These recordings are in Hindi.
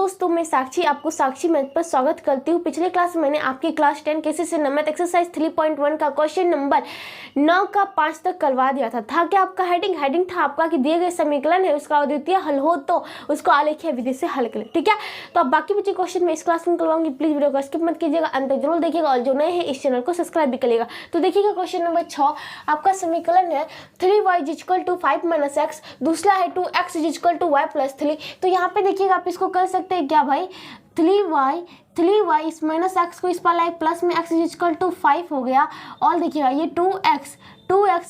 दोस्तों, मैं साक्षी आपको साक्षी मैथ पर स्वागत करती हूँ। पिछले क्लास में मैंने आपकी क्लास 10 कैसे से मैथ एक्सरसाइज 3.1 का क्वेश्चन नंबर 9 का 5 तक करवा दिया था कि आपका हेडिंग था आपका कि दिए गए समीकरण है उसका अद्वितीय हल हो तो उसको आलेखीय विधि से हल करें। ठीक है, तो अब बाकी बचे क्वेश्चन मैं इस क्लास में करवाऊंगी। प्लीज वीडियो को स्किप मत कीजिएगा, अंत तक जरूर देखिएगा और जो नए हैं इस चैनल को सब्सक्राइब भी करिएगा। तो देखिएगा क्वेश्चन नंबर 6 आपका समीकरण है 3y = 5 - x, दूसरा है 2x = y + 3। तो यहाँ पे देखिएगा आप इसको कर सकते हैं क्या भाई, 3y इस माइनस एक्स को इस पर लाए प्लस में x = 5 हो गया। और देखिएगा ये 2x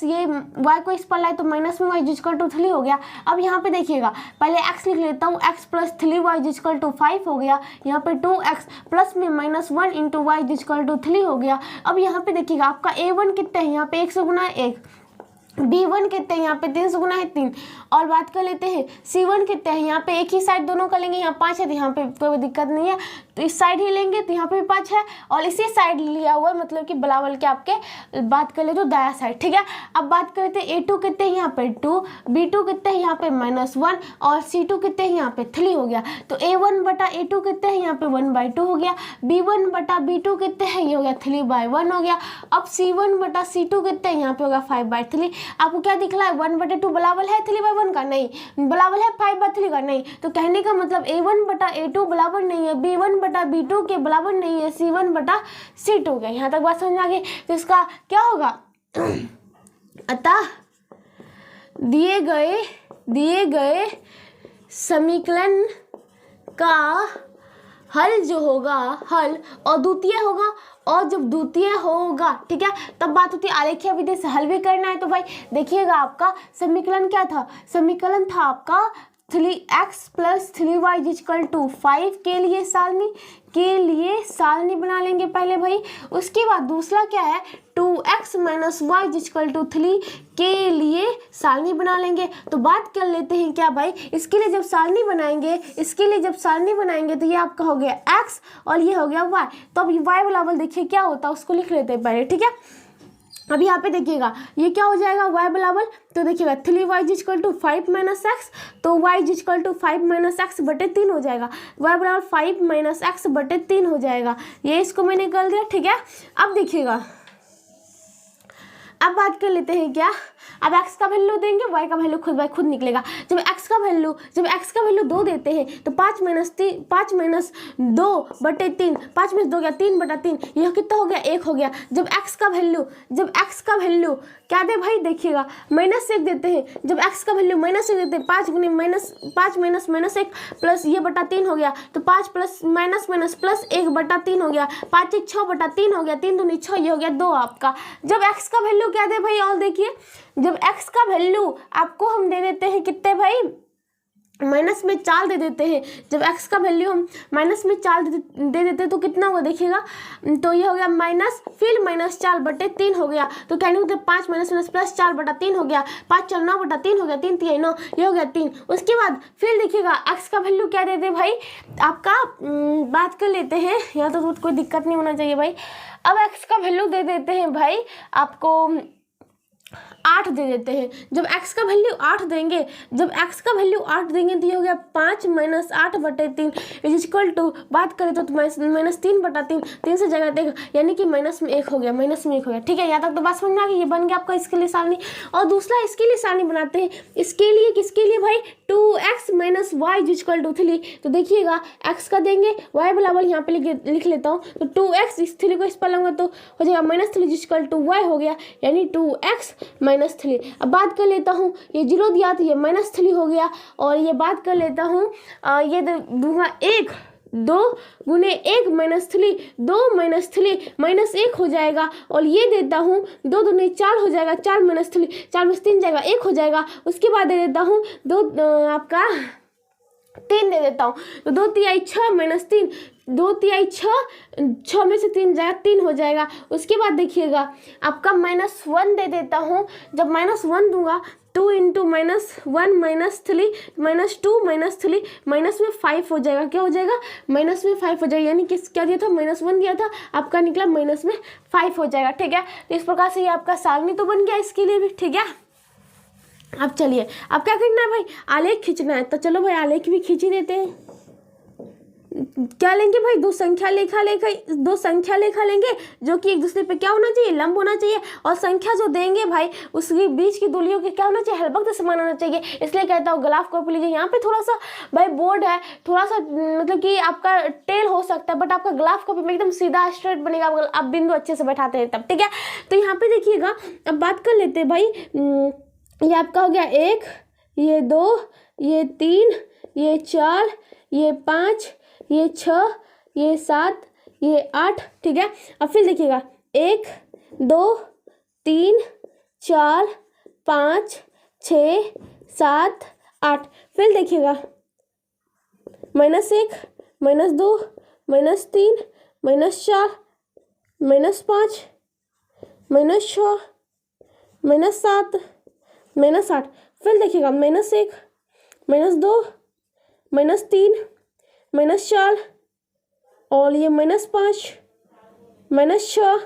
ये y को इस पर लाए तो माइनस में y = 3 हो गया। अब यहाँ पे देखिएगा पहले x लिख लेता हूँ, x + 3y = 5 हो गया। यहाँ पे 2x प्लस में -1 × y = 3 हो गया। अब यहाँ पे देखिएगा आपका a1 कितना है, यहाँ पे 1 से गुना 1, b1 कितने हैं, यहाँ पे 3 से गुना है 3। और बात कर लेते हैं c1 कितने हैं, यहाँ पे एक ही साइड दोनों का लेंगे, यहाँ 5 है तो यहाँ पे कोई दिक्कत नहीं है, तो इस साइड ही लेंगे तो यहाँ पे भी 5 है और इसी साइड लिया हुआ है, मतलब कि बराबर के आपके बात कर ले तो दाया साइड। ठीक है, अब बात कर लेते हैं a2 कितने हैं, यहाँ पे 2, b2 कितने हैं, यहाँ पे -1 और c2 कितने हैं, यहाँ पे 3 हो गया। तो a1/a2 कितने हैं, यहाँ पे 1/2 हो गया। b1/b2 कितने हैं, ये हो गया 3/1 हो गया। अब c1/c2 कितने हैं, यहाँ पे हो गया 5/3। आपको क्या दिख रहा है, 1/2 बराबर है 3/1 का, नहीं बराबर है 5/3 का, नहीं। तो कहने का मतलब a1/a2 बराबर नहीं है, b1/b2 के बराबर नहीं है c1/c2 के। यहाँ तक बात समझ आ गई। तो इसका क्या होगा, अतः दिए गए समीकरण का हल जो होगा, हल अद्वितीय होगा, और जब द्वितीय होगा ठीक है तब बात होती है आलेखीय विधि से हल भी करना है। तो भाई देखिएगा आपका समीकरण क्या था, समीकरण था आपका 3x + 3y = 5 के लिए सारणी बना लेंगे पहले भाई। उसके बाद दूसरा क्या है 2x - y = 3 के लिए सारणी बना लेंगे। तो बात कर लेते हैं क्या भाई, इसके लिए जब सारणी बनाएंगे तो ये आपका हो गया x और ये हो गया y। तो अब y बराबर देखिए क्या होता है उसको लिख लेते हैं पहले। ठीक है, अब यहाँ पे देखिएगा ये क्या हो जाएगा y बराबर, तो देखिएगा 3y = 5 - x, तो y = 5 - x/3 हो जाएगा। y बराबर 5 - x/3 हो जाएगा। ये इसको मैंने कर दिया। ठीक है, अब देखिएगा अब बात कर लेते हैं क्या, अब x का वैल्यू देंगे, y का वैल्यू खुद निकलेगा। जब x का वैल्यू 2 देते हैं तो 5 - 2/3, 5 में 2 गया 3/3, यह कितना हो गया 1 हो गया। जब x का वैल्यू क्या दे भाई, देखिएगा -1 देते हैं। जब x का वैल्यू -1 देते हैं 5 × -1 प्लस ये /3 हो गया, तो 5 + प्लस 1/3 हो गया, 5 × 6/3 हो गया, 3 दूनी 6, ये हो गया 2 आपका। जब x का वैल्यू क्या दे भाई, और देखिए जब x का वैल्यू आपको हम दे देते हैं कितने भाई, -4 दे देते हैं। जब x का वैल्यू हम -4 दे देते हैं तो कितना होगा देखिएगा, तो ये हो गया फिर -4/3 हो गया। तो कहने को 5 - प्लस 4/3 हो गया, 5 × 9/3 हो गया, 3 × 3 = 9, ये हो गया 3। उसके बाद फिर देखिएगा x का वैल्यू क्या देते भाई आपका, बात कर लेते हैं, यहाँ तो कोई दिक्कत नहीं होना चाहिए भाई। अब x का वैल्यू दे देते हैं भाई आपको 8 दे देते हैं। जब x का वैल्यू 8 देंगे तो ये हो गया 5 - 8/3 = बात करें तो -3/3, 3 से जगह देगा यानी कि -1 हो गया, ठीक है। यहाँ तक तो बात समझ में आ गई। ये बन गया आपका इसके लिए सारणी। और दूसरा इसके लिए सारणी बनाते हैं, इसके लिए किसके लिए भाई, 2x - y = 3। तो देखिएगा x का देंगे, y बराबर यहाँ पे लिख लेता हूँ, तो 2x इस 3 को इस पर लूँगा तो हो जाएगा -3 = y हो गया, यानी 2x - 3। अब बात कर लेता हूँ, ये 0 दिया तो ये -3 हो गया। और ये बात कर लेता हूँ ये दूंगा 1, 2 × 1 -3, 2 -3 -1 हो जाएगा। और ये देता हूँ 2 दूनी 4 हो जाएगा, 4 -3, 4 में 3 जाएगा 1 हो जाएगा। उसके बाद दे देता हूँ 2 आपका 3 दे देता हूँ, तो 2 × 6 - 3, 2 × 6 में से 3 जाएगा 3 हो जाएगा। उसके बाद देखिएगा आपका -1 दे देता हूँ। जब -1 दूंगा 2 × -1 -3 -2 -3 माइनस में 5 हो जाएगा, क्या हो जाएगा -5 हो जाएगा, यानी कि क्या दिया था -1 दिया था, आपका निकला -5 हो जाएगा। ठीक है, तो इस प्रकार से ये आपका सारणी तो बन गया इसके लिए भी। ठीक है, अब चलिए अब क्या करना है भाई, आलेख खींचना है। तो चलो भाई आलेख भी खींच ही देते हैं। क्या लेंगे भाई, दो संख्या लेखा लेंगे जो कि एक दूसरे पे क्या होना चाहिए, लंब होना चाहिए, और संख्या जो देंगे भाई उसके बीच की दूरियों के क्या होना चाहिए, हलवक्त समान होना चाहिए। इसलिए कहता हूँ ग्राफ कॉपी लीजिए। यहाँ पे थोड़ा सा भाई बोर्ड है, थोड़ा सा मतलब कि आपका टेल हो सकता है, बट आपका ग्राफ कॉपी में एकदम सीधा स्ट्रेट बनेगा अगर आप बिंदु अच्छे से बैठाते हैं तब, ठीक है। तो यहाँ पे देखिएगा, अब बात कर लेते हैं भाई, ये आपका हो गया 1, ये 2, ये 3, ये 4, ये 5, ये 6, ये 7, ये 8, ठीक है। अब फिर देखिएगा 1, 2, 3, 4, 5, 6, 7, 8। फिर देखिएगा -1, -2, -3, -4, -5, -6, -7, -8। फिर देखिएगा -1, -2, -3, -4 और ये -5, -6,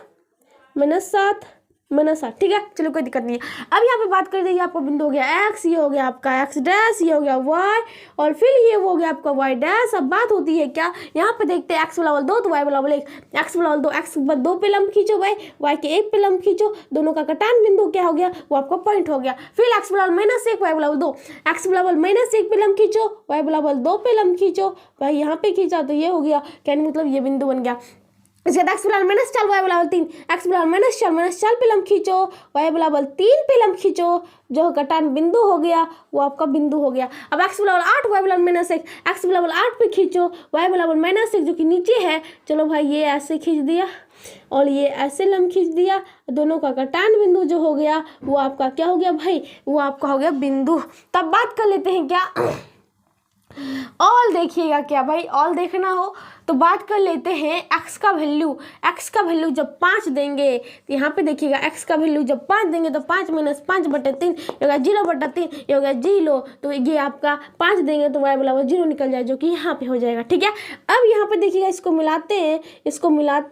-7, -8, ठीक है। चलो कोई दिक्कत नहीं है। अब यहाँ पे बात कर दीजिए, आपका बिंदु हो गया x, ये हो गया आपका x डैश, ये हो गया y, और फिर ये हो गया आपका y डैश। अब बात होती है क्या, यहाँ पे देखते हैं x बराबर 2 तो y बराबर 1, x बराबर 2, x पर 2 पे लंब खींचो भाई, y के 1 पे लंब खींचो, दोनों का कटान बिंदु क्या हो गया, वो आपका पॉइंट हो गया। फिर x बराबर -1, y बराबर 2, x बराबर -1 पे लंब खींचो, y बराबर 2 पे लंब खींचो भाई, यहाँ पे खींचा तो ये हो गया, कहने मतलब ये बिंदु बन गया। इसके बाद x बराबर -4, y बराबर 3, x बराबर -4 पे लंब खींचो, y बराबर 3 पे लंब खींचो, जो कटान बिंदु हो गया वो आपका बिंदु हो गया। अब x बराबर 8, y बराबर -1, x बराबर 8 पे खींचो, y बराबर -1 जो कि नीचे है, चलो भाई ये ऐसे खींच दिया और ये ऐसे लंब खींच दिया, दोनों का कटान बिंदु जो हो गया वो आपका क्या हो गया भाई, वो आपका हो गया बिंदु। तब बात कर लेते हैं क्या ऑल, देखिएगा क्या भाई, ऑल देखना हो तो बात कर लेते हैं x का वैल्यू जब 5 देंगे, तो यहाँ पे देखिएगा x का वैल्यू जब 5 देंगे तो 5 - 5/3 होगा 0/3, ये हो गया 0, तो ये आपका 5 देंगे तो y बराबर 0 निकल जाए, जो कि यहाँ पे हो जाएगा, ठीक है। अब यहाँ पे देखिएगा इसको मिलाते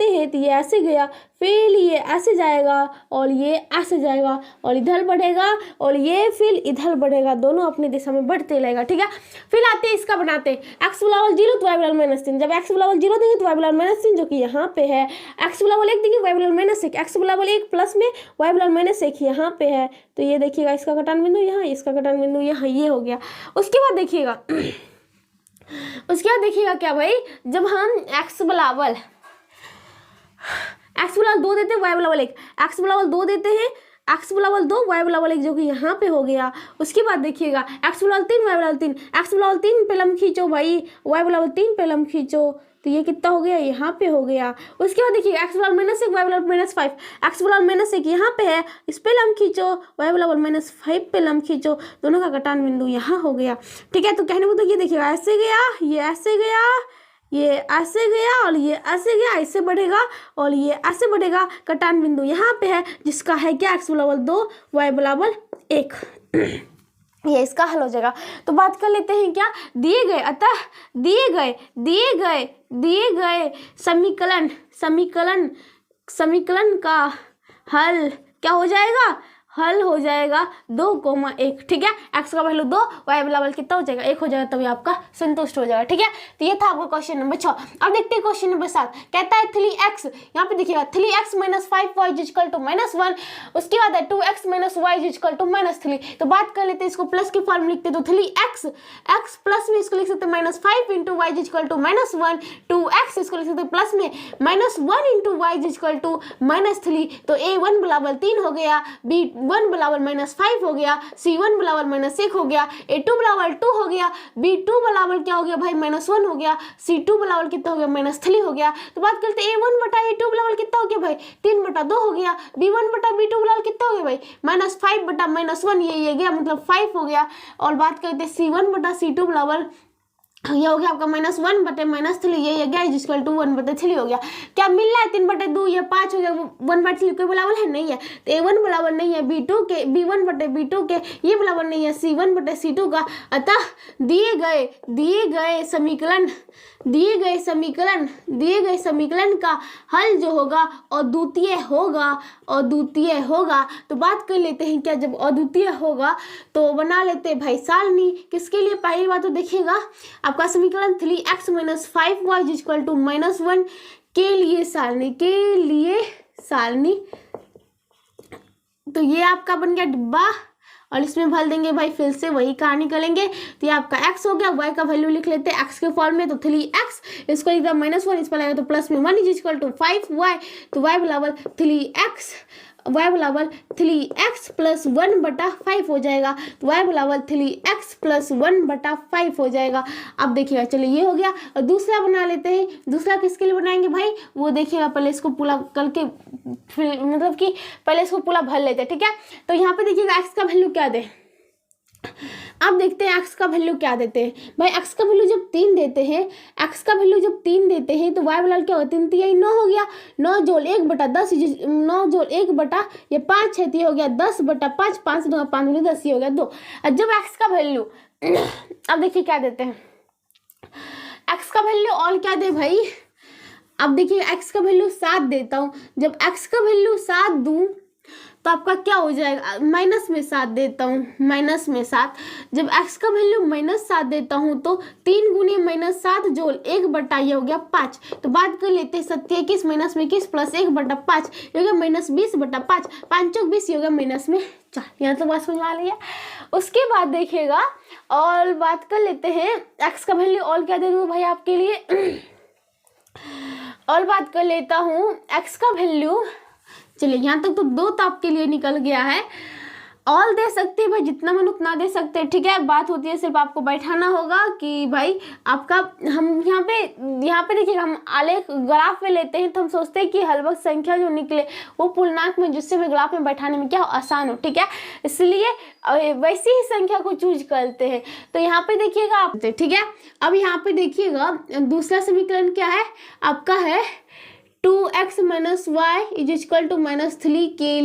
हैं तो ये ऐसे गया, फिर ये ऐसे जाएगा और ये ऐसे जाएगा और इधर बढ़ेगा और ये फिर इधर बढ़ेगा, दोनों अपनी दिशा में बढ़ते रहेगा, ठीक है। फिर आते हैं इसका बनाते हैं, x बराबर 0 तो y बराबर -3, जब x बराबर 0 देंगे तो y बराबर -3 जो कि यहाँ पे है, x बराबर 1 देंगे y बराबर -1, x बराबर 1 प्लस में y बराबर -1 यहाँ पे है, तो ये देखिएगा इसका कटान बिंदु यहाँ, इसका कटान बिंदु यहाँ, ये हो गया। उसके बाद देखिएगा क्या भाई, जब हम x बराबर 2 देते हैं, y बराबर 1, x बराबर 2 देते हैं, x बराबर 2, y बराबर 1 जो कि यहाँ पे हो गया। उसके बाद देखिएगा x बराबर 3, y बराबर 3, x बराबर 3 पे लंब खींचो भाई, y बराबर 3 पे लंब खींचो, तो ये कितना हो गया, यहाँ पे हो गया। उसके बाद देखिए x बराबर -1, y बराबर -5, x बराबर -1 यहाँ पे है, इस पे लंब खींचो, y बराबर -5 पे लंब खींचो, दोनों का कटान बिंदु यहाँ हो गया, ठीक है। तो कहने को तो ये देखिएगा ऐसे गया, ये ऐसे गया, ये ऐसे गया और ये ऐसे गया, ऐसे बढ़ेगा और ये ऐसे बढ़ेगा, कटान बिंदु यहाँ पे है जिसका है क्या, x बराबर 2, y बराबर 1। ये इसका हल हो जाएगा। तो बात कर लेते हैं क्या, दिए गए समीकरण का हल क्या हो जाएगा, हल हो जाएगा 2,1, ठीक है। x का वैल्यू 2, y बराबर कितना हो जाएगा, 1 हो जाएगा, तभी आपका संतुष्ट हो जाएगा, ठीक है। तो ये था आपका क्वेश्चन नंबर 6। अब देखते हैं क्वेश्चन नंबर 7, कहता है 3x, यहाँ पे देखिएगा 3x - 5y = -1, उसके बाद है 2x - y = -3। तो बात कर लेते हैं, इसको प्लस की फॉर्म लिखते हैं, तो 3x, x प्लस में इसको लिख सकते हैं -5 × y = -1, 2x इसको लिख सकते हैं प्लस में -1 × y = -3, तो a1 बराबर 3 हो गया, b1 बराबर -5 हो गया, c1 बराबर -1 हो गया, a2 बराबर 2 हो गया, b2 बराबर क्या हो गया भाई -1 हो गया, c2 बराबर कितना हो गया -3 हो गया। तो बात करते हैं a1 बटा a2 बराबर कितना हो गया भाई 3/2 हो गया, b1 बटा b2 बराबर कितना हो गया भाई -5 बटा -1, ये गया मतलब 5 हो गया। और बात करते हैं c1 बटा c2 बराबर ये हो गया आपका -1 बटे -3, ये गया जिसका 1/3 हो गया। क्या मिल रहा है 3/2, ये 5 हो गया, 1/3 के बराबर है नहीं है, तो a1 बराबर नहीं है b2 के, b1 बटे b2 के, ये बराबर नहीं है c1 बटे c2 का। अतः दिए गए समीकरण का हल जो होगा अद्वितीय होगा। तो बात कर लेते हैं क्या, जब अद्वितीय होगा तो बना लेते हैं भाई सारणी। किसके लिए, पहली बात तो देखिएगा आपका समीकरण 3x minus 5y equal to -1 के लिए सारणी तो ये आपका बन गया डिब्बा और इसमें भर देंगे भाई, फिर से वही कहानी करेंगे। तो ये आपका x हो गया, y का वैल्यू लिख लेते हैं x के फॉर्म में, तो 3x, इसको एकदम -1, इस पर लगेगा तो प्लस में 1 इज इक्वल टू 5y, तो y बराबर 3x प्लस 1/5 हो जाएगा, तो y बराबर 3x प्लस 1/5 हो जाएगा। अब देखिएगा, चलिए ये हो गया और दूसरा बना लेते हैं। दूसरा किसके लिए बनाएंगे भाई, वो देखिएगा, पहले इसको पूरा करके फिर मतलब कि पहले इसको पूरा भर लेते हैं, ठीक है। तो यहाँ पे देखिएगा x का वैल्यू क्या दे, अब देखते हैं x का वैल्यू क्या देते हैं भाई। x का वैल्यू जब 3 देते हैं, x का वैल्यू जब 3 देते हैं तो y बराबर क्या होता है, 3 9 हो गया, 9 जोड़ 1/10, 9 जोड़ 1 ये 5 है, तो ये हो गया 10/5, 5 2 5 दूनी 10, ये हो गया 2। और जब x का वैल्यू अब देखिए क्या देते हैं, x का वैल्यू और क्या दे भाई, अब देखिए x का वैल्यू 7 देता हूँ। जब x का वैल्यू 7 दूँ तो आपका क्या हो जाएगा, माइनस में 7 देता हूँ, माइनस में 7। जब x का वैल्यू -7 देता हूँ तो 3 गुने -7 जोड़ 1/, ये हो गया 5। तो बात कर लेते हैं 27 माइनस में 21 प्लस 1/5, ये हो गया -20/5, 5 चौक 20, ये हो गया -4। यहाँ तो बात समझ आ रही है। उसके बाद देखिएगा और बात कर लेते हैं x का वैल्यू और क्या दे दूँ भाई आपके लिए और बात कर लेता हूँ x का वैल्यू, चलिए यहाँ तक तो 2 तो आपके लिए निकल गया है, ऑल दे सकते हैं भाई, जितना मन उतना दे सकते हैं, ठीक है। बात होती है सिर्फ आपको बैठाना होगा कि भाई आपका, हम यहाँ पे देखिए, हम आलेख ग्राफ में लेते हैं तो हम सोचते हैं कि हर वक्त संख्या जो निकले वो पूर्णांक में, जिससे हमें ग्राफ में बैठाने में क्या हो, आसान हो, ठीक है। इसलिए वैसी ही संख्या को चूज करते हैं। तो यहाँ पे देखिएगा आप, ठीक है। अब यहाँ पे देखिएगा दूसरा समीकरण क्या है आपका, है 2x minus y is equal to -3 के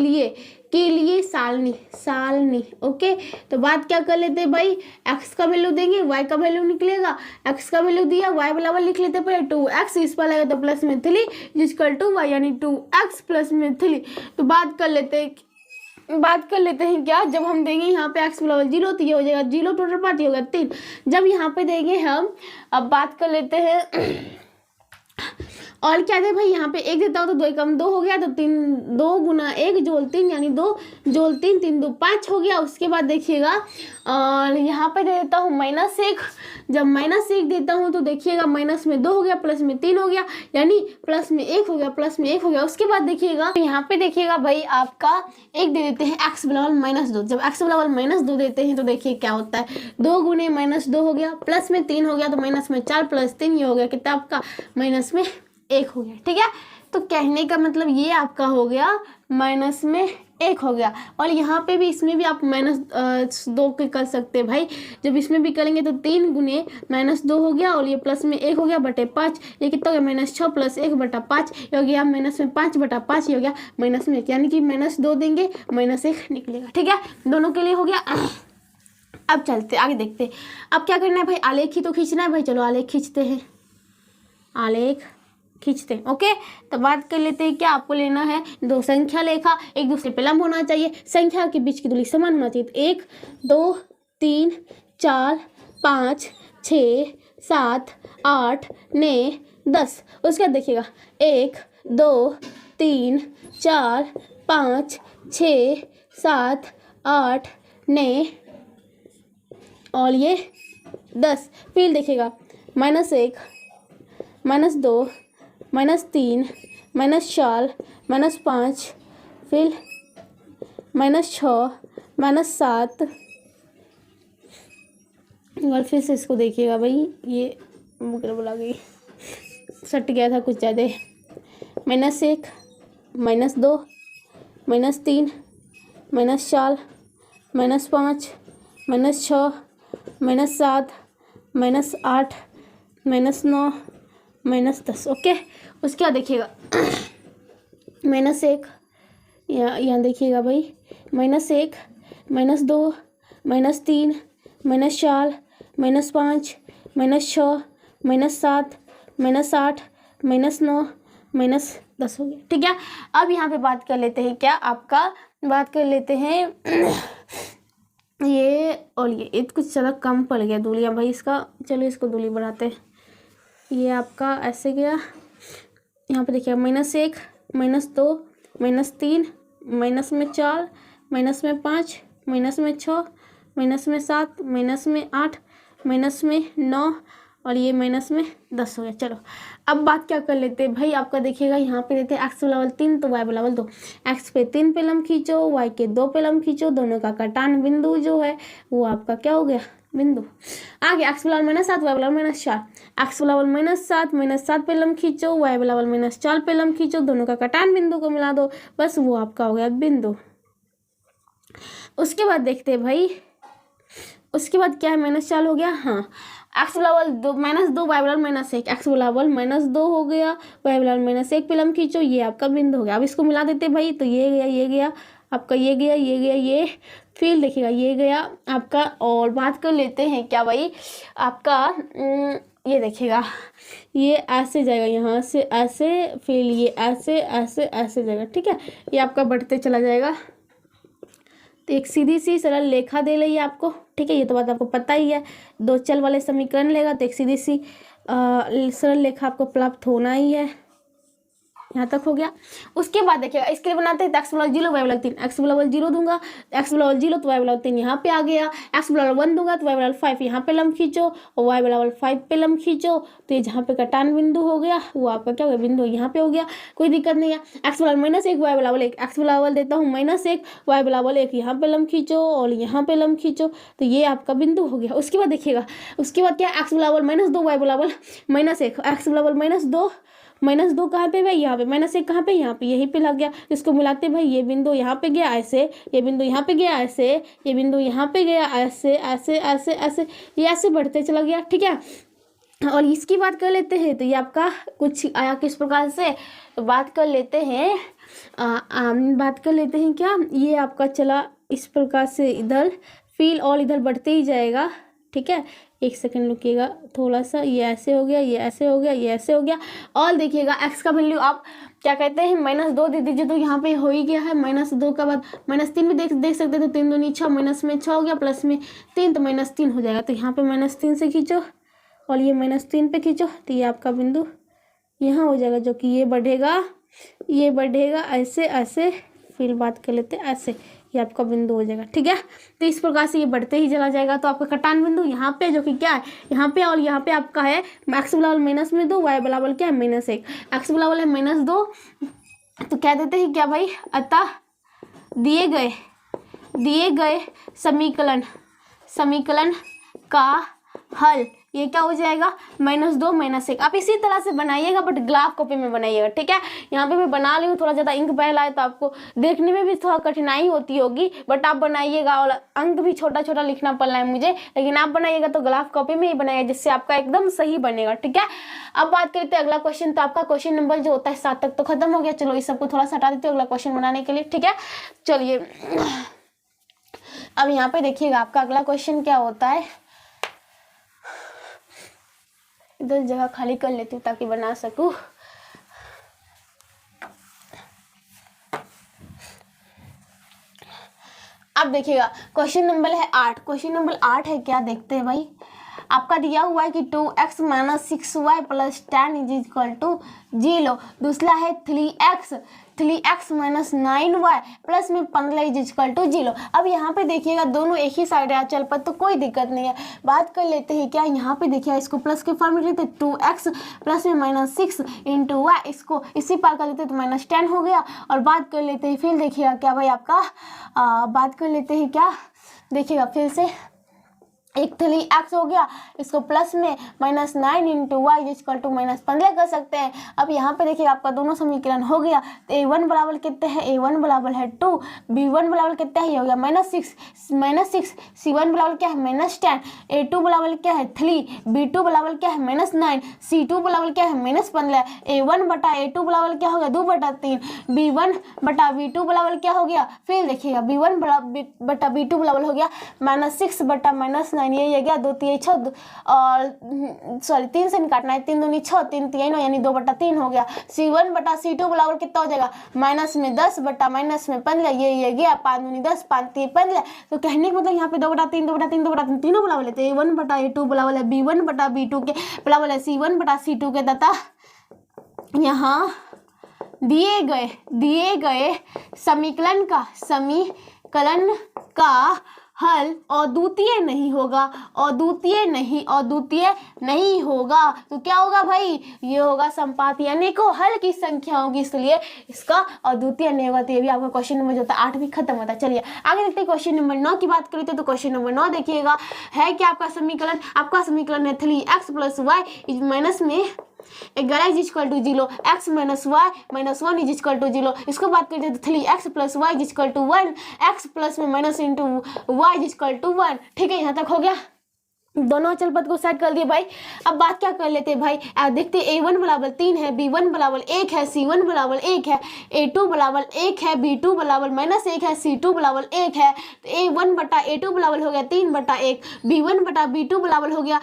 लिए सारणी ओके। तो बात क्या कर लेते हैं भाई, x का वैल्यू देंगे, y का वैल्यू निकलेगा, x का वैल्यू दिया, y बराबर लिख लेते हैं पहले 2x, इस पर लगेगा तो प्लस में 3 इज इक्वल टू y, यानी 2x प्लस में 3। तो बात कर लेते हैं क्या, जब हम देंगे यहाँ पे x बराबर 0 तो ये हो जाएगा 0, टोटल पार्ट हो गया 3। जब यहाँ पे देंगे हम, अब बात कर लेते हैं और क्या दे भाई, यहाँ पे 1 देता हूँ तो 2 कम 2 हो गया, तो 2 गुना 1 जोड़ 3, यानी 2 जोड़ 3, 3 2 5 हो गया। उसके बाद देखिएगा और यहाँ पे दे देता हूँ -1, जब -1 देता हूँ तो देखिएगा माइनस में 2 हो गया, प्लस में 3 हो गया, यानी प्लस में 1 हो गया, प्लस में 1 हो गया। उसके बाद देखिएगा यहाँ पे देखिएगा भाई आपका 1 दे देते हैं x बराबर -2। जब x बराबर -2 देते हैं तो देखिए क्या होता है, 2 गुने -2 हो गया, प्लस में 3 हो गया, तो माइनस में 4 प्लस 3, ये हो गया कितना आपका -1 हो गया, ठीक है। तो कहने का मतलब ये आपका हो गया -1 हो गया। और यहाँ पे भी, इसमें भी आप -2 के कर सकते हैं भाई। जब इसमें भी करेंगे तो 3 गुने -2 हो गया और ये प्लस में 1 हो गया बटे 5, ये कितना हो गया -6 प्लस 1/5, ये हो गया -5/5, ये हो गया -1, यानी कि -2 देंगे -1 निकलेगा, ठीक है। दोनों के लिए हो गया। अब चलते आगे देखते हैं। अब क्या करना है भाई, आलेख ही तो खींचना है भाई, चलो आलेख खींचते हैं, आलेख खींचते हैं ओके। तो बात कर लेते हैं क्या, आपको लेना है 2 संख्या लेखा, एक दूसरे पे लंब होना चाहिए, संख्या के बीच की दूरी समान होना चाहिए। तो 1 2 3 4 5 6 7 8 9 10। उसके बाद देखिएगा 1 2 3 4 5 6 7 8 9 और ये 10। फिर देखिएगा -1 -2 -3 -4 -5, फिर -6 -7। और फिर से इसको देखिएगा भाई, ये मुकर बोला गई, सट गया था कुछ ज़्यादा। -1 -2 -3 -4 -5 -6 -7 -8 -9 -10 ओके। उसके बाद देखिएगा -1, यहाँ देखिएगा भाई -1 -2 -3 -4 -5 -6 -7 -8 -9 -10 हो गया, ठीक है। अब यहाँ पे बात कर लेते हैं क्या, आपका बात कर लेते हैं ये और ये कुछ ज़्यादा कम पड़ गया दूलियाँ भाई इसका। चलो इसको दूली बढ़ाते हैं। ये आपका ऐसे गया, यहाँ पे देखिएगा -1, -2, -3, -4, -5, -6, -7, -8, -9 और ये -10 हो गया। चलो अब बात क्या कर लेते हैं भाई, आपका देखिएगा यहाँ पे देते हैं x बराबर 3 तो y बराबर 2। x पे 3 पे लम्ब खींचो, y के 2 पे लम्ब खींचो, दोनों का कटान बिंदु जो है वो आपका क्या हो गया, बिंदु। आगे x बराबर -7, y बराबर -4, x बराबर -7 पे लम्ब खींचो, y बराबर -4 पे लम्ब खींचो, दोनों का कटान बिंदु को मिला दो, बस वो आपका हो गया बिंदु। उसके बाद देखते हैं भाई, उसके बाद क्या है, -4 हो गया। हाँ, x बराबर 2 -2 y बराबर -1, x बराबर -2 हो गया, y बराबर -1 पे लम्ब खींचो, ये आपका बिंदु हो गया। अब इसको मिला देते भाई, तो ये गया आपका, ये गया, ये फिर देखिएगा ये गया आपका। और बात कर लेते हैं क्या भाई आपका, ये देखिएगा ये ऐसे जाएगा, यहाँ से ऐसे, फिर ये ऐसे जाएगा, ठीक है। ये आपका बढ़ते चला जाएगा। तो एक सीधी सी सरल रेखा दे रही है आपको, ठीक है, ये तो बात आपको पता ही है। दो चल वाले समीकरण लेगा तो एक सीधी सी सरल रेखा आपको प्राप्त होना ही है। यहाँ तक हो गया। उसके बाद देखिएगा इसके लिए बनाते हैं x बराबर 0 y बराबर 3, x बराबर 0 दूंगा, x बराबर 0 तो y बराबर 3 यहाँ पे आ गया, x बराबर 1 दूंगा तो y बराबर 5 यहाँ पे लम्ब खींचो और y बराबर 5 पे लम्ब खींचो, तो ये जहाँ पे कटान बिंदु हो गया वो आपका क्या हो गया, बिंदु यहाँ पे हो गया, कोई दिक्कत नहीं है। x बराबर -1 y बराबर 1, x बराबर देता हूँ -1 y बराबर 1, यहाँ पे लम्ब खींचो और यहाँ पे लम्ब खींचो, तो ये आपका बिंदु हो गया। उसके बाद देखिएगा, उसके बाद क्या, x बराबर -2 y बराबर -1, x बराबर -2 कहाँ पे भाई, यहाँ पे, -1 कहाँ पे, यहाँ पे, यहीं पे लग गया। इसको मिलाते भाई, ये बिंदु यहाँ पे गया ऐसे, ये बिंदु यहाँ पे गया ऐसे, ये बिंदु यहाँ पे गया ऐसे, ऐसे ये ऐसे बढ़ते चला गया, ठीक है। और इसकी बात कर लेते हैं तो ये आपका कुछ आया किस प्रकार से, तो बात कर लेते हैं बात कर लेते हैं क्या, ये आपका चला इस प्रकार से इधर, फिर और इधर बढ़ते ही जाएगा, ठीक है। एक सेकंड रुकिएगा थोड़ा सा, ये ऐसे हो गया, ये ऐसे हो गया, ये ऐसे हो गया। और देखिएगा x का वैल्यू आप क्या कहते हैं, -2 दे दीजिए, तो यहाँ पे हो ही गया है। -2 के बाद -3 भी देख सकते हैं, तो 3 दूनी 6, माइनस में 6 हो गया, प्लस में 3 तो -3 हो जाएगा। तो यहाँ पे -3 से खींचो और ये -3 पे खींचो, तो ये आपका बिंदु यहाँ हो जाएगा, जो कि ये बढ़ेगा ऐसे, फिर बात कर लेते हैं ऐसे, ये आपका बिंदु हो जाएगा, ठीक है। तो इस प्रकार से ये बढ़ते ही चला जाएगा। तो आपका कटान बिंदु यहाँ पे, जो कि क्या है, यहाँ पे और यहाँ पे आपका है x बराबर -2 y बराबर क्या है, -1, x बराबर है -2, तो कह देते हैं क्या भाई, अतः दिए गए समीकरण का हल, ये क्या हो जाएगा, -2 -1। आप इसी तरह से बनाइएगा, बट ग्राफ कॉपी में बनाइएगा, ठीक है। यहाँ पे मैं बना रही हूँ, थोड़ा ज़्यादा इंक पहला है तो आपको देखने में भी थोड़ा कठिनाई होती होगी, बट आप बनाइएगा। और अंक भी छोटा छोटा लिखना पड़ रहा है मुझे, लेकिन आप बनाइएगा तो ग्राफ कॉपी में ही बनाइएगा, जिससे आपका एकदम सही बनेगा, ठीक है। अब बात करते हैं अगला क्वेश्चन। तो आपका क्वेश्चन नंबर जो होता है 7 तक तो खत्म हो गया। चलो इस सबको थोड़ा सा हटा देते हो अगला क्वेश्चन बनाने के लिए, ठीक है। चलिए अब यहाँ पे देखिएगा आपका अगला क्वेश्चन क्या होता है, इधर जगह खाली कर लेती हूँ ताकि बना सकूँ। अब देखिएगा क्वेश्चन नंबर है 8। क्वेश्चन नंबर 8 है क्या, देखते हैं भाई। आपका दिया हुआ है कि 2x - 6y + 10 = 0। दूसरा है 3x - 9y प्लस में 15 = 0। अब यहाँ पे देखिएगा दोनों एक ही साइड है चल पर, तो कोई दिक्कत नहीं है। बात कर लेते हैं क्या, यहाँ पे देखिएगा इसको प्लस के फॉर्म में लेते, 2x प्लस में -6 × y, इसको इसी पार कर लेते तो -10 हो गया। और बात कर लेते हैं फिर देखिएगा क्या भाई आपका बात कर लेते हैं क्या, देखिएगा फिर से एक 3x हो गया, इसको प्लस में -9 × y = -15 कर सकते हैं। अब यहाँ पे देखिए आपका दोनों समीकरण हो गया। तो a1 बराबर कितने हैं, a1 बराबर है 2, b1 बराबर कितना है, ये हो गया -6, c1 बराबर क्या है -10, a2 बराबर क्या है 3, b2 बराबर क्या है -9, c2 बराबर क्या है -15। a1 बटा a2 बराबर क्या हो गया 2/3, b1 बटा b2 बराबर क्या हो गया, फिर देखिएगा b1 बटा b2 बराबर हो गया -6 बटा -9 9 ये गया 2 3 6 और सॉरी 3 से नहीं काटना है, 3 दूनी 6 3 3 9 यानी 2/3 हो गया। C1 बटा C2 बराबर कितना हो जाएगा माइनस में 10 बटा माइनस में 15 ये गया 5 दूनी 10 5 3 15। तो कहने का मतलब यहाँ पे 2/3 2/3 2/3 तीनों बराबर लेते हैं। A1 बटा A2 बराबर है B1 बटा B2 के बराबर है C1 बटा C2 के तथा यहाँ दिए गए समीकरण का हल अद्वितीय नहीं होगा। तो क्या होगा भाई, ये होगा संपात यानी को हल की संख्या होगी, इसलिए इसका अद्वितीय नहीं होगा। तो ये भी आपका क्वेश्चन नंबर जो था 8 भी खत्म होता है। चलिए आगे देखते हैं क्वेश्चन नंबर 9 की बात करें तो क्वेश्चन नंबर 9 देखिएगा है कि आपका समीकरण है 3x + y माइनस में 11 is equal to 0 x minus y minus 1 is equal to 0। इसको बात करते हैं तो 3x + y is equal to 1 x plus में minus into y is equal to 1। ठीक है, यहाँ तक हो गया। दोनों अचल पद को सेट कर दिए भाई। अब बात क्या कर लेते हैं भाई, देखते A1 बराबर 3 है, B1 बराबर 1 है, C1 बराबर 1 है, A2 बराबर 1 है, B2 बराबर -1 है, C2 बराबर 1 है। तो A1 बटा A2 बराबर हो गया 3/1, B1 बटा B2 बराबर हो गया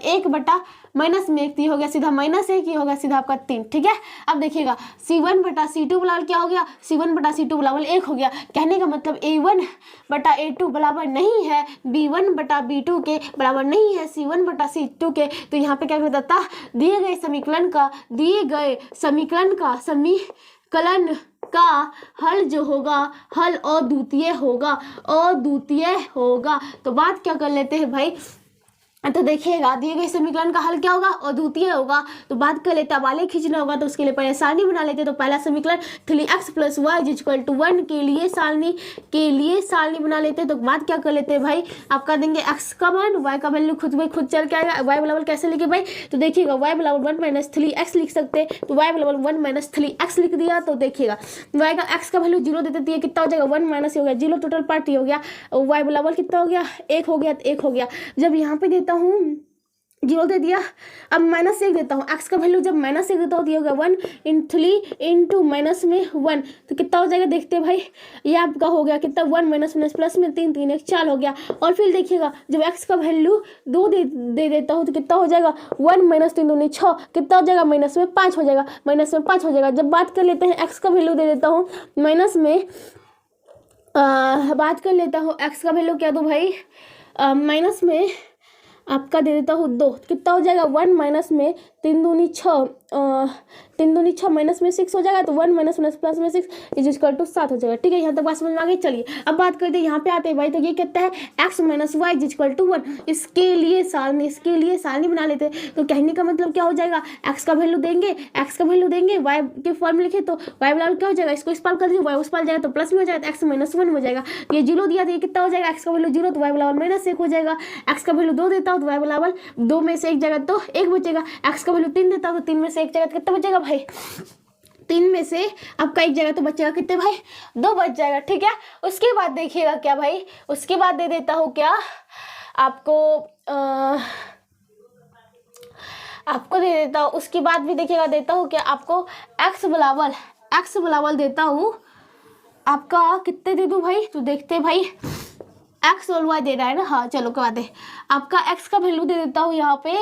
1 बटा माइनस में 1 हो गया सीधा -1 ही होगा सीधा आपका 3। ठीक है, अब देखिएगा C1 बटा C2 बराबर क्या हो गया, C1 बटा C2 बराबर 1 हो गया। कहने का मतलब A1 बटा A2 बराबर नहीं है B1 बटा B2 के बराबर नहीं है C1 बटा C2 के। तो यहाँ पे क्या करता था, दिए गए समीकरण का हल जो होगा हल अद्वितीय होगा। तो बात क्या कर लेते हैं भाई, तो देखिएगा दिए गए समीकरण का हल क्या होगा, अद्वितीय होगा। तो बात कर लेते हैं, अब आलेख खींचना होगा तो उसके लिए पहले सारणी बना लेते हैं। तो पहला समीकरण 3x + y = 1 के लिए सारणी बना लेते हैं। तो बात क्या कर लेते हैं भाई, आप कर देंगे x का मान, y का वैल्यू खुद चल के आएगा। y बराबर कैसे लिखे भाई, तो देखिएगा y बराबर 1 - 3x लिख सकते हैं। तो y बराबर 1 - 3x लिख दिया। तो देखिएगा y का x का वैल्यू 0 दे देती है, कितना हो जाएगा 1 माइनस हो गया 0, टोटल पार्ट ही हो गया। y बराबर कितना हो गया 1 हो गया, 1 हो गया। जब यहाँ पे देता हूँ 0 दे दिया, अब -1 देता हूँ, x का वैल्यू जब -1 देता हूँ तो ये होगा 1 × 3 × माइनस में 1। तो कितना हो जाएगा देखते हैं भाई, ये आपका हो गया कितना 1 माइनस प्लस में 3 3 1 4 हो गया। और फिर देखिएगा जब x का वैल्यू 2 दे देता हूँ तो कितना हो जाएगा 1 - 3 दूनी 6, कितना हो जाएगा -5 हो जाएगा, -5 हो जाएगा। जब बात कर लेते हैं x का वैल्यू दे देता हूँ बात कर लेता हूँ x का वैल्यू क्या दो भाई, माइनस में आपका दे देता हूँ 2, कितना हो जाएगा 1 माइनस में 3 दूनी 6 माइनस में 6 हो जाएगा। तो 1 माइनस प्लस में 6 इज इक्वल टू 7 हो जाएगा। ठीक है, यहाँ तक बात समझ में आ गई। चलिए अब बात करते हैं, यहाँ पे आते हैं भाई। तो ये कहता है x - y is equal to 1, इसके लिए सारणी बना लेते हैं। तो कहने का मतलब क्या हो जाएगा, x का वैल्यू देंगे y के फॉर्म में लिखे तो y बराबर क्या हो जाएगा, इसको इस पार कर दीजिए y उस पार जाएगा तो प्लस में हो जाएगा, x - 1 हो जाएगा। ये 0 दिया तो ये कितना हो जाएगा, x का वैल्यू 0 तो y बराबर -1 हो जाएगा। x का वैल्यू 2 देता हूँ तो y बराबर 2 में से 1 जगह तो 1 बचेगा। x का वैल्यू 3 देता हूँ तो 3 में से 1 जगह कितना बचेगा भाई, 3 में से आपका 1 जगह तो बचेगा कितने भाई 2 बच जाएगा। ठीक है, उसके बाद देखिएगा क्या भाई, उसके बाद दे देता हूँ क्या आपको दे देता हूँ, उसके बाद भी देखिएगा देता हूँ क्या आपको x बराबर देता हूँ आपका कितने दे दूँ भाई, तो देखते भाई x और y दे रहा है ना। हाँ चलो क्या बात है, आपका x का वैल्यू दे देता हूँ यहाँ पे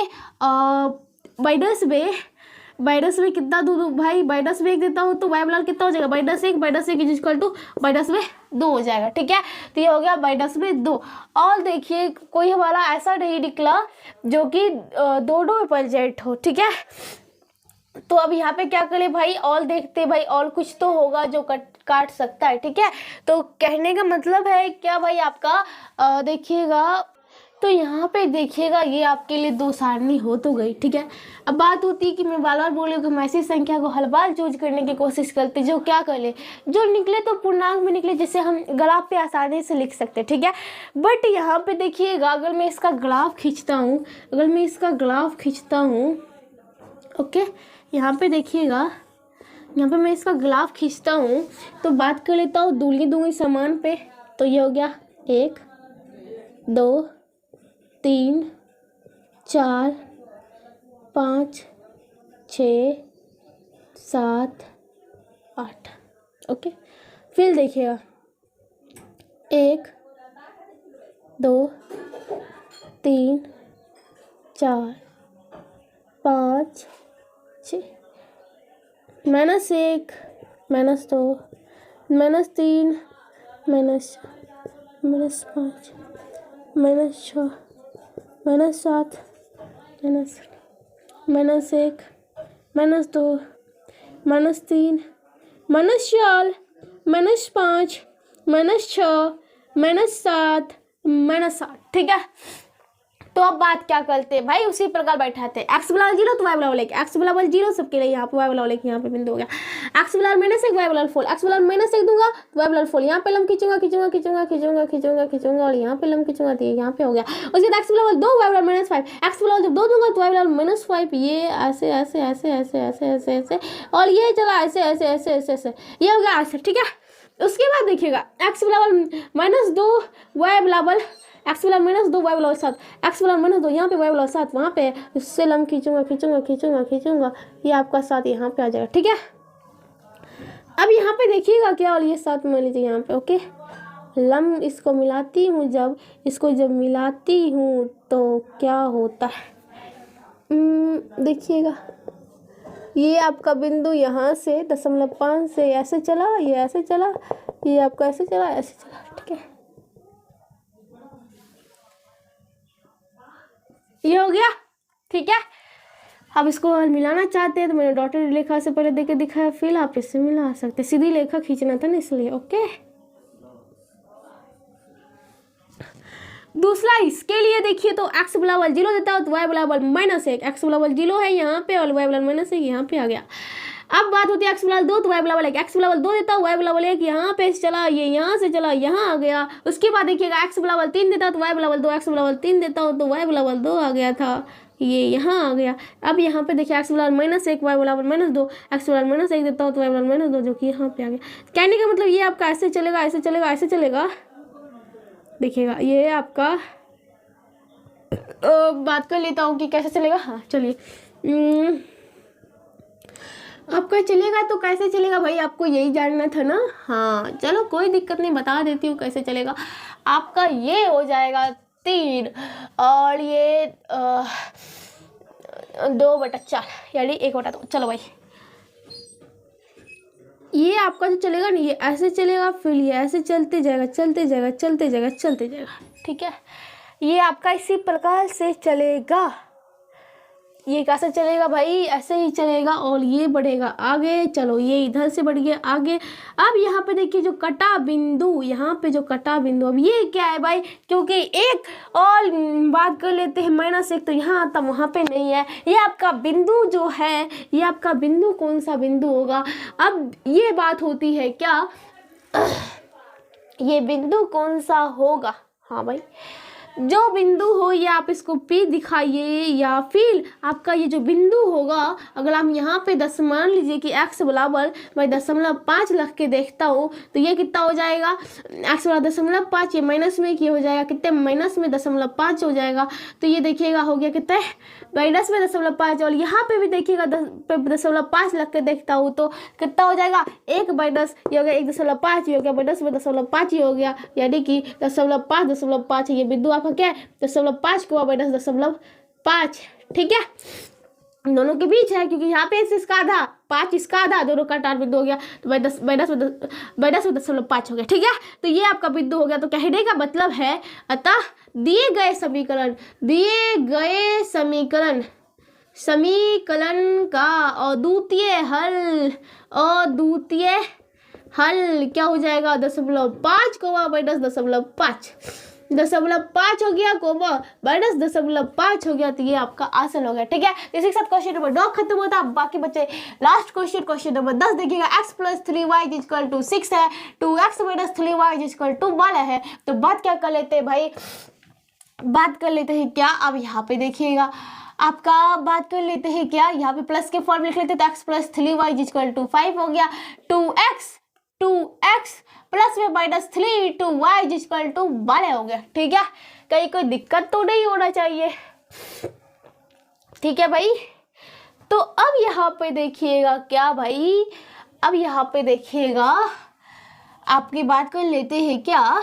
बाइडस में कितना दूँ भाई, बाइडस में 1 देता हूँ तो y बराबर कितना हो जाएगा -1 इज इक्वल टू बाइडस में 2 हो जाएगा। ठीक है, तो ये हो गया बाइडस में 2। और देखिए कोई हमारा ऐसा नहीं निकला जो कि दोनों में परजेंट हो। ठीक है, तो अब यहाँ पे क्या करें भाई, ऑल देखते भाई, ऑल कुछ तो होगा जो काट सकता है। ठीक है, तो कहने का मतलब है क्या भाई आपका देखिएगा, तो यहाँ पे देखिएगा ये आपके लिए 2 सारणी हो तो गई। ठीक है, अब बात होती है कि मैं बार बार बोल रही हूँ कि हम ऐसी संख्या को हर बार चूज करने की कोशिश करते जो क्या कर ले, जो निकले तो पूर्णांक में निकले, जिसे हम ग्राफ पे आसानी से लिख सकते हैं। ठीक है, बट यहाँ पे देखिएगा अगर मैं इसका ग्राफ खींचता हूँ ओके, यहाँ पे देखिएगा यहाँ पे मैं इसका ग्राफ खींचता हूँ तो बात कर लेता हूँ दूंगी समान पे। तो ये हो गया 1 2 3 4 5 6 7 8 ओके। फिर देखिएगा 1 2 3 4 5 6 -1 -2 -3 -5 -6 -7 -1 -2 -3 -4 -5 -6 -7 -8। ठीक है, तो अब बात क्या करते हैं भाई, उसी प्रकार बैठाते हैं। एक्स बराबर 0 तो वाई बराबर 1, एक्स बराबर 0 सबके लिए यहाँ पे वाई बराबर 1 यहाँ पे बिंदु हो गया। एक्स बराबर -1 वाई बराबर 4, एक्स बराबर -1 दूंगा तो वाई बराबर 4, यहाँ पे लम खींचूंगा और यहाँ पे लम खींचूंगा तो यहाँ पे हो गया। उसके बाद एक्स बराबर 2 वाई बराबर -5, एक्स बराबर जब 2 दूंगा तो वाई बराबर -5, ये ऐसे ऐसे ऐसे ऐसे ऐसे ऐसे ऐसे और ये चला ऐसे ऐसे ऐसे ऐसे ऐसे, ये हो गया आंसर। ठीक है, उसके बाद देखिएगा एक्स बराबर -2 वाई बराबर एक्स बराबर -2 वाई बराबर 7, एक्स बराबर -2 यहाँ पे वाई बराबर 7, वहाँ पे इससे लम खींचूंगा ये आपका 7 यहाँ पे आ जाएगा। ठीक है, अब यहाँ पे देखिएगा क्या, और ये 7 मान लीजिए यहाँ पे। ओके, लम इसको मिलाती हूँ, जब मिलाती हूँ तो क्या होता है, देखिएगा ये आपका बिंदु यहाँ से 0.5 से ऐसे चला, ये ऐसे चला, ये आपका ऐसे चला, ऐसे चला। ठीक है, ये हो गया। ठीक है, अब इसको मिलाना चाहते हैं तो मैंने डॉटेड रेखा से पहले देके दिखाया, फिर आप इससे मिला सकते, सीधी रेखा खींचना था ना इसलिए। ओके, दूसरा इसके लिए देखिए तो एक्स बराबर 0 देता हो तो वाई बराबर -1, एक्स बराबर 0 है यहाँ पे और वाई बराबर -1 यहाँ पे आ गया। अब बात होती है एक्स बराबर 2 तो वाई बराबर 1, एक्स बराबर 2 देता हूँ वाई बराबर 1 यहाँ पे चला, ये यहाँ से चला यहाँ आ गया। उसके बाद देखिएगा एक्स बराबर 3 देता हूँ तो वाई बराबर 2, एक्स बराबर 3 देता हूँ तो वाई बराबर 2 आ गया था, ये यहाँ आ गया। अब यहाँ पे देखिए एक्स बराबर -1 वाई बराबर -2, एक्स बराबर -1 देता हूँ तो वाई बराबर -2 जो कि यहाँ पे आ गया। कहने का मतलब ये आपका ऐसे चलेगा ऐसे चलेगा ऐसे चलेगा। देखिएगा ये आपका बात कर लेता हूँ कि कैसे चलेगा। हाँ चलिए, आपका चलेगा तो कैसे चलेगा भाई, आपको यही जानना था ना। /हाँ चलो कोई दिक्कत नहीं, बता देती हूँ कैसे चलेगा। आपका ये हो जाएगा 3 और ये 2/4 यानी 1/2। चलो भाई, ये आपका जो चलेगा ना ये ऐसे चलेगा, फिर ये ऐसे चलते जाएगा चलते जाएगा चलते जाएगा चलते जाएगा। ठीक है, ये आपका इसी प्रकार से चलेगा। ये कैसे चलेगा भाई, ऐसे ही चलेगा और ये बढ़ेगा आगे। चलो ये इधर से बढ़ गया आगे। अब यहाँ पे देखिए जो कटा बिंदु, यहाँ पे जो कटा बिंदु, अब ये क्या है भाई, क्योंकि एक और बात कर लेते हैं -1 तो यहाँ आता वहाँ पे नहीं है। ये आपका बिंदु जो है, ये आपका बिंदु कौन सा बिंदु होगा। अब ये बात होती है क्या, ये बिंदु कौन सा होगा। हाँ भाई, जो बिंदु हो या आप इसको P दिखाइए या फिर आपका ये जो बिंदु होगा, अगर हम यहाँ पे 10 मान लीजिए कि x बराबर मैं 0.5 रख के देखता हूँ तो ये कितना हो जाएगा, x बराबर 0.5, ये माइनस में क्या हो जाएगा, कितने माइनस में 0.5 हो जाएगा। तो ये देखिएगा हो गया कितने माइनस में 0.5 और यहाँ पे भी देखिएगा 0.5 रख के देखता हूँ तो कितना हो जाएगा, 1 माइनस ये हो गया 1.5, ये हो गया माइनस में 0.5 ही हो गया, यानी कि 0.5 ये बिंदु आपका क्या है 0.5 को माइनस 0.5। ठीक है, दोनों के बीच है क्योंकि यहाँ पे इसका आधा 5 इसका आधा, दोनों का टार बिंदु हो गया तो माइनस में 0.5 हो गया। ठीक है, तो ये आपका बिंदु हो गया। तो कहने का मतलब है, अतः दिए गए समीकरण का अद्वितीय हल क्या हो जाएगा, 0.5 को माइनस 0.5 हो गया कोमा माइनस 0.5 हो गया। तो ये आपका आंसर हो गया। ठीक है, इसी के साथ क्वेश्चन नंबर 9 खत्म होता है। बाकी बच्चे लास्ट क्वेश्चन नंबर 10 देखिएगा। x + 3y = 6 है, 2x - 3y = 12 है। तो बात क्या कर लेते हैं भाई, बात कर लेते हैं क्या, अब यहाँ पे देखिएगा आपका बात कर लेते हैं क्या, यहाँ पे प्लस के फॉर्म लिख लेते हैं। तो x + 3y = 5 हो गया, 2x प्लस में -3 2y = 12 हो गया। ठीक है, कहीं कोई दिक्कत तो नहीं होना चाहिए। ठीक है भाई, तो अब यहाँ पे देखिएगा क्या भाई, अब यहाँ पे देखिएगा आपकी बात कर लेते हैं क्या,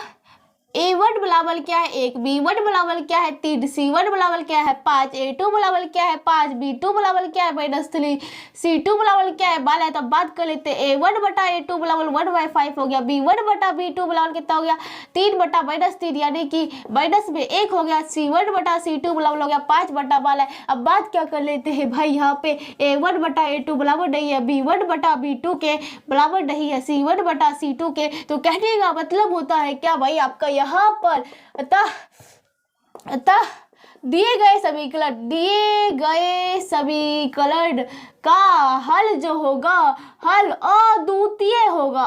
A1 बराबर क्या है 1, B1 बराबर क्या है 3, C1 बराबर क्या है 5, A2 बराबर क्या है 5, B2 बराबर क्या है -3, C2 बराबर क्या है 12 है। तो बात कर लेते हैं A1 बटा A2 बराबर 1/5 हो गया, B1 बटा B2 बराबर कितना हो गया 3 बटा -3 यानी कि माइनस में 1 हो गया, C1 बटा C2 बराबर हो गया 5 बटा 12। अब बात क्या कर लेते हैं भाई यहाँ पे A1 बटा A2 बराबर नहीं है, B1 बटा B2 के बराबर नहीं है, C1 बटा C2 के। तो कहने का मतलब होता है क्या भाई आपका यहाँ पर अतः दिए गए समीकरण का हल जो होगा हल अद्वितीय होगा।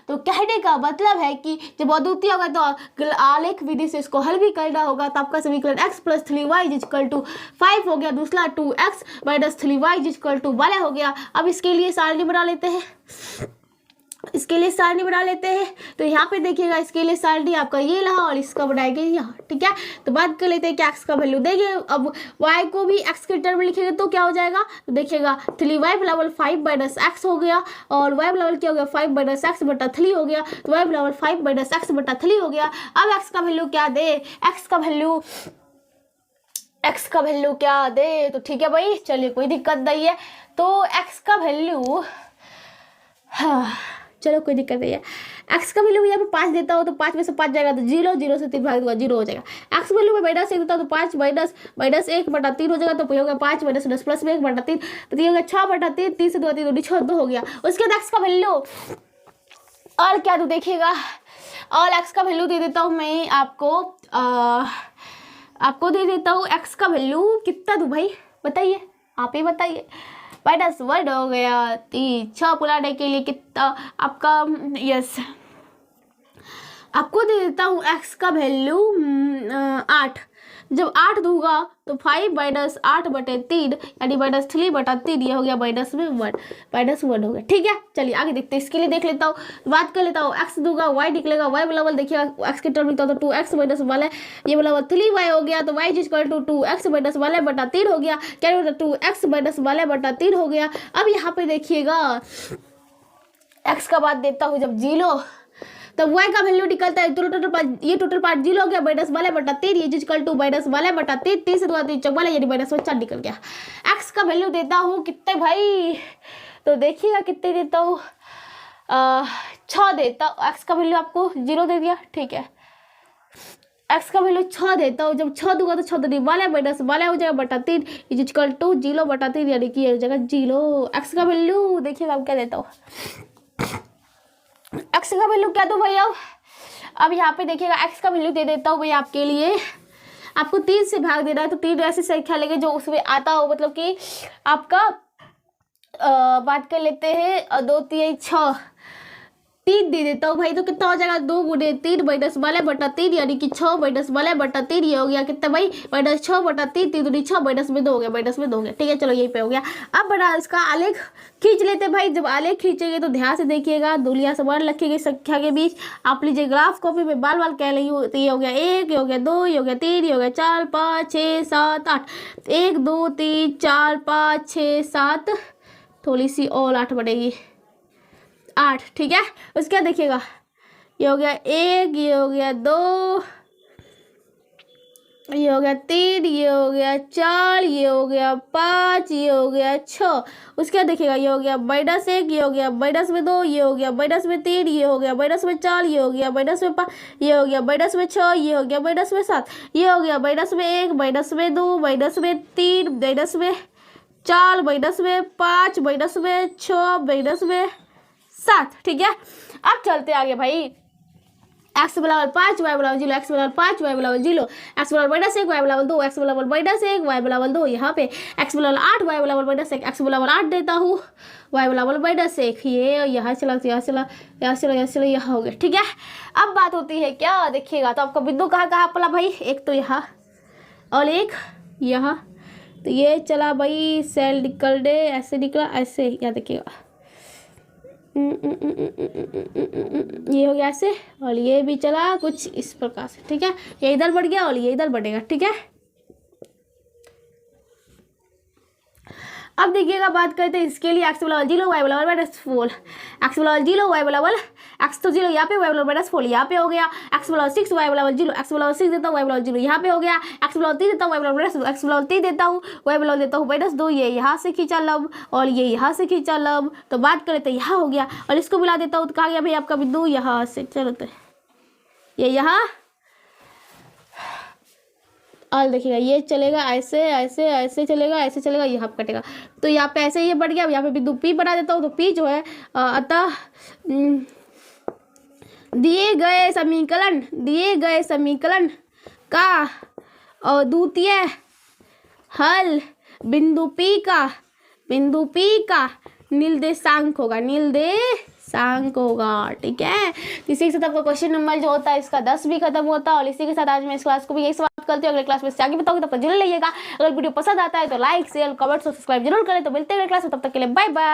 तो कहने का मतलब है कि जब अद्वितीय होगा तो आलेख विधि से इसको हल भी करना होगा। तो आपका समीकरण x + 3y = 5 हो गया, दूसरा 2x - 3y = 12 हो गया। अब इसके लिए सारणी बना लेते हैं, तो यहाँ पे देखिएगा इसके लिए सारणी आपका ये रहा और इसका बनाएंगे यहाँ, ठीक है। तो बात कर लेते हैं कि x का वैल्यू देंगे। अब y को भी x के टर्म में लिखेंगे तो क्या हो जाएगा, तो देखिएगा 3y बराबर 5 - x हो गया और y बराबर क्या हो गया 5 - x बटा 3 हो गया। तो y बराबर 5 - x बटा 3 हो गया। अब x का वैल्यू क्या दे, x का वैल्यू क्या दे, तो ठीक है भाई चलिए कोई दिक्कत नहीं है। तो x का वैल्यू चलो कोई दिक्कत नहीं है। x का वैल्यू यहाँ पे 5 देता हो तो 5 में से 5 जाएगा तो 0, 0 से 3 भाग दूंगा 0 हो जाएगा। x वैल्यू में -1 देता हो तो 5 - 1 बटा 3 हो जाएगा, तो होगा 5 - 10 प्लस में 1 बटा 3, तो ये होगा 6 बटा 3, 3 से 2 3 6 2 हो गया। उसके बाद x का वैल्यू और क्या तो देखिएगा, और x का वैल्यू दे देता हूँ मैं आपको दे देता हूँ x का वैल्यू कितना दूँ भाई बताइए, आप ही बताइए। -1 हो गया, 6 पुलाने के लिए कितना आपका यस आपको दे देता हूँ x का वैल्यू 8। जब 8 दूंगा तो 5 - 8 बटे 3 यानी -3 बटा 3, ये हो गया -1 हो गया, ठीक है। चलिए आगे देखते हैं, इसके लिए देख लेता हूँ, बात कर लेता हूँ। x दूंगा y निकलेगा, y बराबर देखिएगा x के टर्म निकलता तो 2x - 1 ये बराबर 3y हो गया, तो y = 2x - 1 बटा 3 हो गया, क्या होता 2x - 1 बटा 3 हो गया। अब यहाँ पे देखिएगा x का बात देता हूँ, जब 0 तब y का वैल्यू निकलता है टोटल पार्ट 0 हो गया -12 बटा 3, ये = -12 बटा 3, 3 से 2 3 44 यानी -4 निकल गया। x का वैल्यू देता हूँ कितने भाई, तो देखिएगा कितने देता हूँ 6 देता हूँ। x का वैल्यू आपको 0 दे दिया, ठीक है। x का वैल्यू 6 देता हूँ, जब 6 दूंगा तो 6 तो 12 हो जाएगा बटा 3, = 0 बटा 3 यानी कि हो जाएगा 0। x का वैल्यू देखिएगा अब क्या देता हूँ, x का वैल्यू क्या दो भैया, अब यहाँ पे देखिएगा x का वैल्यू दे देता हूँ भैया आपके लिए। आपको 3 से भाग देना है तो 3 ऐसी संख्या लेंगे जो उसमें आता हो, मतलब कि आपका बात कर लेते हैं 2 3 6 3 दे देता हूँ भाई, तो कितना हो जाएगा 2 × 3 -12 बटा 3 यानी कि 6 -12 बटा 3, ये हो गया कितना भाई -6 बटा 3, 3 दूनी 6 -2 हो गया, ठीक है। चलो यही पे हो गया। अब बड़ा इसका आलेख खींच लेते भाई। जब आलेख खींचेंगे तो ध्यान से देखिएगा, दूलियां समान रखी गई संख्या के बीच। आप लीजिए ग्राफ कॉपी में बाल कह रही हूँ, तो ये हो गया 1, ये हो गया 2, ये हो गया 3, ये हो गया 4 5 6 7 8, 1 2 3 4 5 6 7, थोड़ी सी और 8 बढ़ेगी 8, ठीक है। उसके बाद देखिएगा ये हो गया 1, ये हो गया 2, ये हो गया 3, ये हो गया 4, ये हो गया 5, ये हो गया 6। उसके बाद देखिएगा ये हो गया -1, ये हो गया -2, ये हो गया -3, ये हो गया -4, ये हो गया -5, ये हो गया -6, ये हो गया -7, ये हो गया -1, -2, -3, -4, -6, -7, ठीक है। अब चलते आगे भाई। x बराबर 5 y बराबर 0, x बराबर 5 y बराबर 0, x बराबर -1 y बराबर 2, x बराबर -1 y बराबर 2, यहाँ पे x बराबर 8 y बराबर -1, x बराबर 8 देता हूँ, y बराबर -1, ये यहाँ चला यहाँ हो गया, ठीक है। अब बात होती है क्या, देखिएगा तो आपका बिंदु कहाँ पड़ा भाई, एक तो यहाँ और एक यहाँ, तो ये चला भाई सेल निकल दे, ऐसे निकला ऐसे, यहाँ देखिएगा ये हो गया ऐसे, और ये भी चला कुछ इस प्रकार से, ठीक है। ये इधर बढ़ गया और ये इधर बढ़ेगा, ठीक है। अब देखिएगा बात करते हैं इसके लिए x बराबर 0 y बराबर -4, x बराबर 0 y बराबर एक्स तो 0 यहाँ पे, वाई बराबर -4 यहाँ पे हो गया, एक्स बराबर 6 वाई बराबर 0, एक्स बराबर 6 देता हूँ वाई बराबर 0 यहाँ पे हो गया, एक्स बराबर 3 देता हूँ वाई बराबर एक्स बराबर 3 देता हूँ वाई बराबर देता हूँ -2, ये यहाँ से खींचा लब और ये यहाँ से खींचा लब, तो बात करें तो यहाँ हो गया और इसको मिला देता हूँ तो कहा गया भाई आपका बिंदु यहाँ से, चलो तो ये यहाँ और देखिएगा ये चलेगा ऐसे ऐसे ऐसे चलेगा, ऐसे चलेगा, यहाँ पे कटेगा, तो यहाँ पे ऐसे ये बढ़ गया, यहाँ पे बिंदु P बना देता हूँ, तो P जो है अतः दिए गए समीकरण का द्वितीय हल बिंदु P का निर्देशांक होगा, ठीक है। इसी के साथ आपका क्वेश्चन नंबर जो होता है इसका 10 भी खत्म होता है और इसी के साथ आज मैं इस क्लास को भी यही समाप्त करती हूँ। अगले क्लास में से आगे बताऊंगी, तब तक जरूर लाइएगा। अगर वीडियो पसंद आता है तो लाइक शेयर कमेंट सब्सक्राइब जरूर करें। तो मिलते हैं अगले क्लास में, तब तक के लिए बाय बाय।